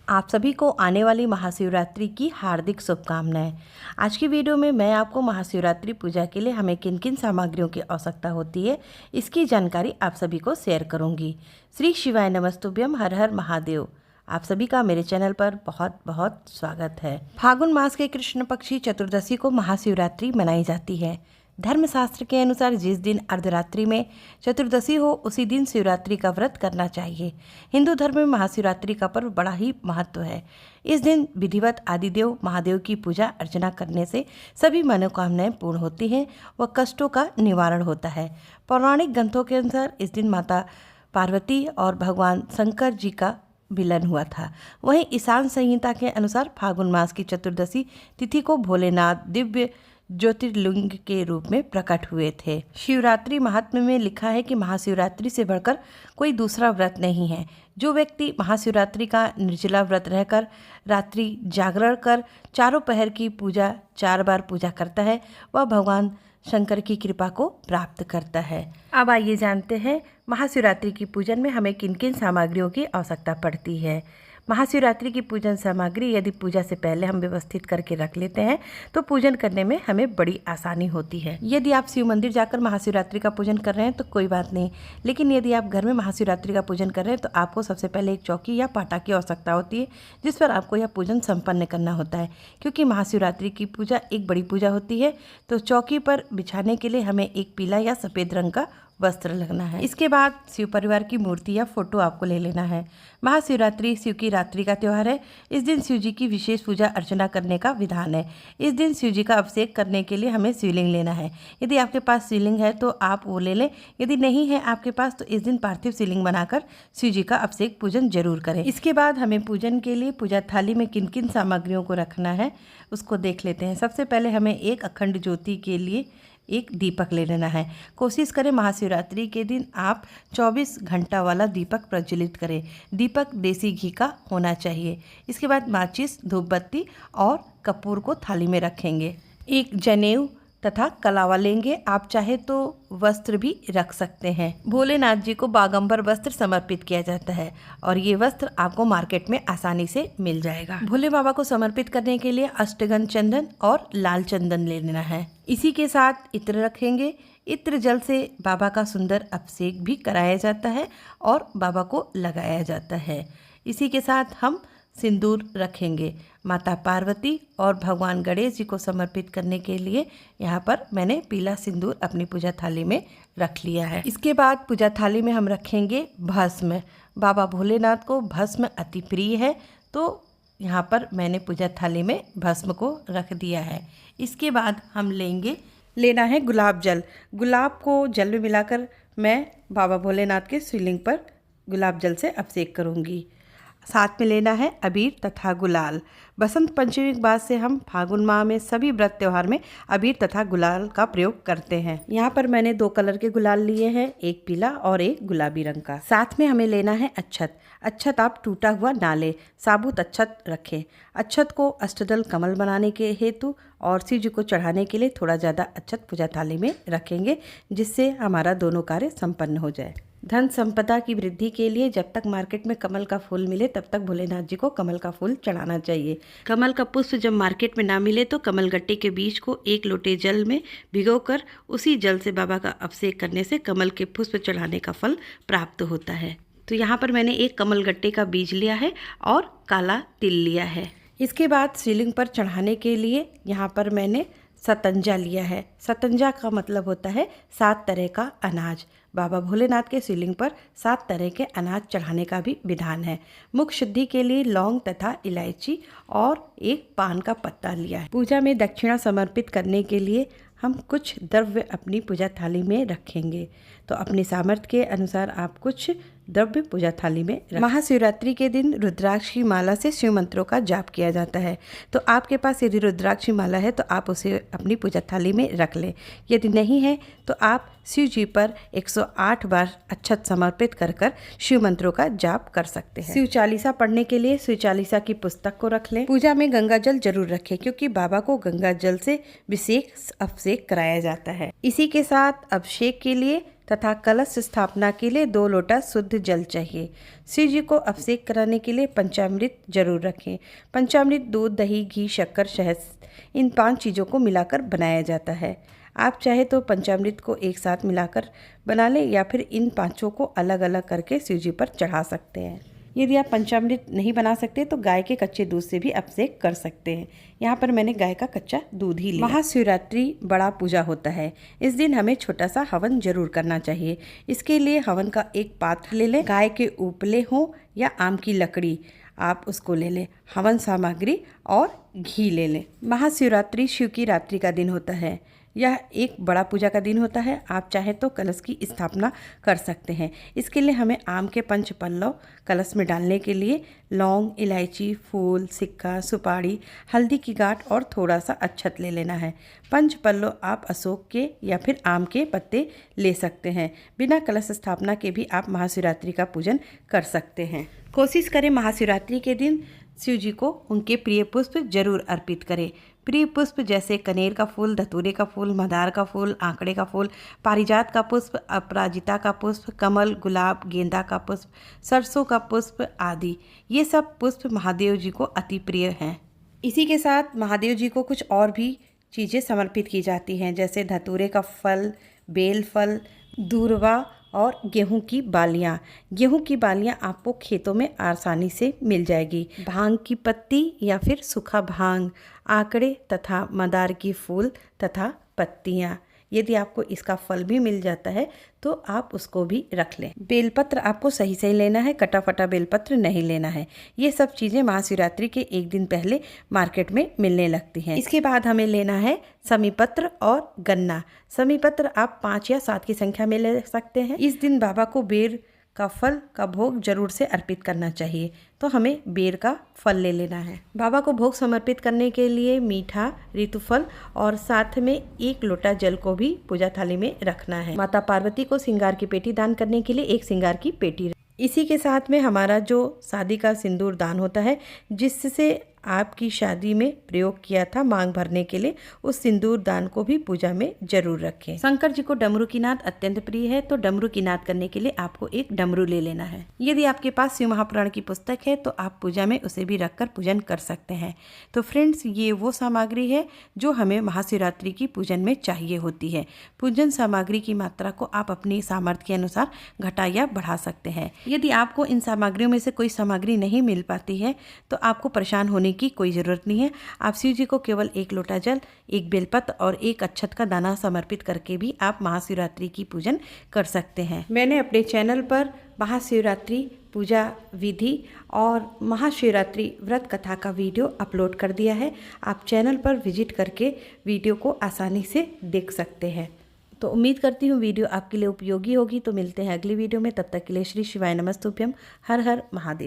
आप सभी को आने वाली महाशिवरात्रि की हार्दिक शुभकामनाएं। आज की वीडियो में मैं आपको महाशिवरात्रि पूजा के लिए हमें किन किन सामग्रियों की आवश्यकता होती है, इसकी जानकारी आप सभी को शेयर करूंगी। श्री शिवाय नमस्तुभ्यम, हर हर महादेव। आप सभी का मेरे चैनल पर बहुत बहुत स्वागत है। फागुन मास के कृष्ण पक्षी चतुर्दशी को महाशिवरात्रि मनाई जाती है। धर्मशास्त्र के अनुसार जिस दिन अर्धरात्रि में चतुर्दशी हो उसी दिन शिवरात्रि का व्रत करना चाहिए। हिंदू धर्म में महाशिवरात्रि का पर्व बड़ा ही महत्व है। इस दिन विधिवत आदिदेव महादेव की पूजा अर्चना करने से सभी मनोकामनाएं पूर्ण होती हैं व कष्टों का निवारण होता है। पौराणिक ग्रंथों के अनुसार इस दिन माता पार्वती और भगवान शंकर जी का मिलन हुआ था। वहीं ईशान संहिता के अनुसार फागुन मास की चतुर्दशी तिथि को भोलेनाथ दिव्य ज्योतिर्लिंग के रूप में प्रकट हुए थे। शिवरात्रि महात्म्य में लिखा है कि महाशिवरात्रि से बढ़कर कोई दूसरा व्रत नहीं है। जो व्यक्ति महाशिवरात्रि का निर्जला व्रत रहकर रात्रि जागरण कर चारों पहर की पूजा 4 बार पूजा करता है वह भगवान शंकर की कृपा को प्राप्त करता है। अब आइए जानते हैं महाशिवरात्रि की पूजन में हमें किन किन सामग्रियों की आवश्यकता पड़ती है। महाशिवरात्रि की पूजन सामग्री यदि पूजा से पहले हम व्यवस्थित करके रख लेते हैं तो पूजन करने में हमें बड़ी आसानी होती है। यदि आप शिव मंदिर जाकर महाशिवरात्रि का पूजन कर रहे हैं तो कोई बात नहीं, लेकिन यदि आप घर में महाशिवरात्रि का पूजन कर रहे हैं तो आपको सबसे पहले एक चौकी या पाटा की आवश्यकता होती है जिस पर आपको यह पूजन संपन्न करना होता है। क्योंकि महाशिवरात्रि की पूजा एक बड़ी पूजा होती है तो चौकी पर बिछाने के लिए हमें एक पीला या सफ़ेद रंग का वस्त्र लगना है। इसके बाद शिव परिवार की मूर्ति या फोटो आपको ले लेना है। महाशिवरात्रि शिव की रात्रि का त्यौहार है। इस दिन शिव जी की विशेष पूजा अर्चना करने का विधान है। इस दिन शिव जी का अभिषेक करने के लिए हमें शिवलिंग लेना है। यदि आपके पास शिवलिंग है तो आप वो ले लें, यदि नहीं है आपके पास तो इस दिन पार्थिव शिवलिंग बनाकर शिव जी का अभिषेक पूजन जरूर करें। इसके बाद हमें पूजन के लिए पूजा थाली में किन किन सामग्रियों को रखना है उसको देख लेते हैं। सबसे पहले हमें एक अखंड ज्योति के लिए एक दीपक ले लेना है। कोशिश करें महाशिवरात्रि के दिन आप 24 घंटा वाला दीपक प्रज्वलित करें। दीपक देसी घी का होना चाहिए। इसके बाद माचिस, धूप बत्ती और कपूर को थाली में रखेंगे। एक जनेऊ तथा कलावा लेंगे। आप चाहे तो वस्त्र भी रख सकते हैं। भोलेनाथ जी को बागंबर वस्त्र समर्पित किया जाता है और ये वस्त्र आपको मार्केट में आसानी से मिल जाएगा। भोले बाबा को समर्पित करने के लिए अष्टगंध चंदन और लाल चंदन ले लेना है। इसी के साथ इत्र रखेंगे। इत्र जल से बाबा का सुंदर अभिषेक भी कराया जाता है और बाबा को लगाया जाता है। इसी के साथ हम सिंदूर रखेंगे। माता पार्वती और भगवान गणेश जी को समर्पित करने के लिए यहाँ पर मैंने पीला सिंदूर अपनी पूजा थाली में रख लिया है। इसके बाद पूजा थाली में हम रखेंगे भस्म। बाबा भोलेनाथ को भस्म अति प्रिय है तो यहाँ पर मैंने पूजा थाली में भस्म को रख दिया है। इसके बाद हम लेना है गुलाब जल। गुलाब को जल में मिलाकर मैं बाबा भोलेनाथ के शिवलिंग पर गुलाब जल से अभिषेक करूँगी। साथ में लेना है अबीर तथा गुलाल। बसंत पंचमी के बाद से हम फागुन माह में सभी व्रत त्यौहार में अबीर तथा गुलाल का प्रयोग करते हैं। यहाँ पर मैंने 2 कलर के गुलाल लिए हैं, एक पीला और एक गुलाबी रंग का। साथ में हमें लेना है अक्षत। अक्षत आप टूटा हुआ ना लें, साबुत अक्षत रखें। अक्षत को अष्टदल कमल बनाने के हेतु और शिव जी को चढ़ाने के लिए थोड़ा ज़्यादा अक्षत पूजा थाली में रखेंगे जिससे हमारा दोनों कार्य संपन्न हो जाए। धन संपदा की वृद्धि के लिए जब तक मार्केट में कमल का फूल मिले तब तक भोलेनाथ जी को कमल का फूल चढ़ाना चाहिए। कमल का पुष्प जब मार्केट में ना मिले तो कमल गट्टे के बीज को 1 लोटे जल में भिगोकर उसी जल से बाबा का अभिषेक करने से कमल के पुष्प चढ़ाने का फल प्राप्त होता है। तो यहाँ पर मैंने एक कमल गट्टे का बीज लिया है और काला तिल लिया है। इसके बाद शिवलिंग पर चढ़ाने के लिए यहाँ पर मैंने सतंजा लिया है। सतंजा का मतलब होता है 7 तरह का अनाज। बाबा भोलेनाथ के शिवलिंग पर 7 तरह के अनाज चढ़ाने का भी विधान है। मुख शुद्धि के लिए लौंग तथा इलायची और एक पान का पत्ता लिया है। पूजा में दक्षिणा समर्पित करने के लिए हम कुछ द्रव्य अपनी पूजा थाली में रखेंगे। तो अपने सामर्थ्य के अनुसार आप कुछ द्रव्य पूजा थाली में रखें। महाशिवरात्रि के दिन रुद्राक्ष की माला से शिव मंत्रों का जाप किया जाता है। तो आपके पास यदि रुद्राक्ष की माला है तो आप उसे अपनी पूजा थाली में रख लें। यदि नहीं है तो आप शिव जी पर 108 बार अक्षत समर्पित कर शिव मंत्रों का जाप कर सकते हैं। शिव चालीसा पढ़ने के लिए शिव चालीसा की पुस्तक को रख लें। पूजा में गंगा जल जरूर रखें क्योंकि बाबा को गंगा जल से विशेष अभिषेक कराया जाता है। इसी के साथ अभिषेक के लिए तथा कलश स्थापना के लिए 2 लोटा शुद्ध जल चाहिए। शिव जी को अभिषेक कराने के लिए पंचामृत जरूर रखें। पंचामृत दूध, दही, घी, शक्कर, शहद इन 5 चीज़ों को मिलाकर बनाया जाता है। आप चाहे तो पंचामृत को एक साथ मिलाकर बना लें या फिर इन 5 को अलग अलग करके शिव जी पर चढ़ा सकते हैं। यदि आप पंचामृत नहीं बना सकते तो गाय के कच्चे दूध से भी अभिषेक कर सकते हैं। यहाँ पर मैंने गाय का कच्चा दूध ही लिया। महाशिवरात्रि बड़ा पूजा होता है। इस दिन हमें छोटा सा हवन जरूर करना चाहिए। इसके लिए हवन का एक पात्र ले लें। गाय के उपले हो या आम की लकड़ी, आप उसको ले लें। हवन सामग्री और घी ले लें। महाशिवरात्रि शिव की रात्रि का दिन होता है। यह एक बड़ा पूजा का दिन होता है। आप चाहे तो कलश की स्थापना कर सकते हैं। इसके लिए हमें आम के 5 पल्लव कलश में डालने के लिए लौंग, इलायची, फूल, सिक्का, सुपारी, हल्दी की गांठ और थोड़ा सा अक्षत ले लेना है। 5 पल्लव आप अशोक के या फिर आम के पत्ते ले सकते हैं। बिना कलश स्थापना के भी आप महाशिवरात्रि का पूजन कर सकते हैं। कोशिश करें महाशिवरात्रि के दिन शिव जी को उनके प्रिय पुष्प जरूर अर्पित करें। प्रिय पुष्प जैसे कनेर का फूल, धतूरे का फूल, मंदार का फूल, आंकड़े का फूल, पारिजात का पुष्प, अपराजिता का पुष्प, कमल, गुलाब, गेंदा का पुष्प, सरसों का पुष्प आदि ये सब पुष्प महादेव जी को अति प्रिय हैं। इसी के साथ महादेव जी को कुछ और भी चीज़ें समर्पित की जाती हैं, जैसे धतूरे का फल, बेल फल, दूर्वा और गेहूं की बालियां। गेहूं की बालियां आपको खेतों में आसानी से मिल जाएगी। भांग की पत्ती या फिर सूखा भांग, आंकड़े तथा मंदार की फूल तथा पत्तियां। यदि आपको इसका फल भी मिल जाता है तो आप उसको भी रख लें। बेलपत्र आपको सही सही लेना है, कटा फटा बेलपत्र नहीं लेना है। ये सब चीज़ें महाशिवरात्रि के एक दिन पहले मार्केट में मिलने लगती हैं। इसके बाद हमें लेना है समीपत्र और गन्ना। समीपत्र आप 5 या 7 की संख्या में ले सकते हैं। इस दिन बाबा को बेर का फल का भोग जरूर से अर्पित करना चाहिए, तो हमें बेर का फल ले लेना है। बाबा को भोग समर्पित करने के लिए मीठा, ऋतुफल और साथ में 1 लोटा जल को भी पूजा थाली में रखना है। माता पार्वती को श्रृंगार की पेटी दान करने के लिए 1 श्रृंगार की पेटी। इसी के साथ में हमारा जो शादी का सिंदूर दान होता है, जिससे आपकी शादी में प्रयोग किया था मांग भरने के लिए, उस सिंदूर दान को भी पूजा में जरूर रखें। शंकर जी को डमरू की नाद अत्यंत प्रिय है, तो डमरू की नाद करने के लिए आपको एक डमरू ले लेना है। यदि आपके पास शिव महापुराण की पुस्तक है तो आप पूजा में उसे भी रखकर पूजन कर सकते हैं। तो फ्रेंड्स, ये वो सामग्री है जो हमें महाशिवरात्रि की पूजन में चाहिए होती है। पूजन सामग्री की मात्रा को आप अपनी सामर्थ्य के अनुसार घटा या बढ़ा सकते हैं। यदि आपको इन सामग्रियों में से कोई सामग्री नहीं मिल पाती है तो आपको परेशान होने की कोई ज़रूरत नहीं है। आप शिव जी को केवल 1 लोटा जल, 1 बेलपत्र और 1 अक्षत का दाना समर्पित करके भी आप महाशिवरात्रि की पूजन कर सकते हैं। मैंने अपने चैनल पर महाशिवरात्रि पूजा विधि और महाशिवरात्रि व्रत कथा का वीडियो अपलोड कर दिया है। आप चैनल पर विजिट करके वीडियो को आसानी से देख सकते हैं। तो उम्मीद करती हूँ वीडियो आपके लिए उपयोगी होगी। तो मिलते हैं अगली वीडियो में, तब तक के लिए श्री शिवाय नमस्तुभ्यम। हर हर महादेव।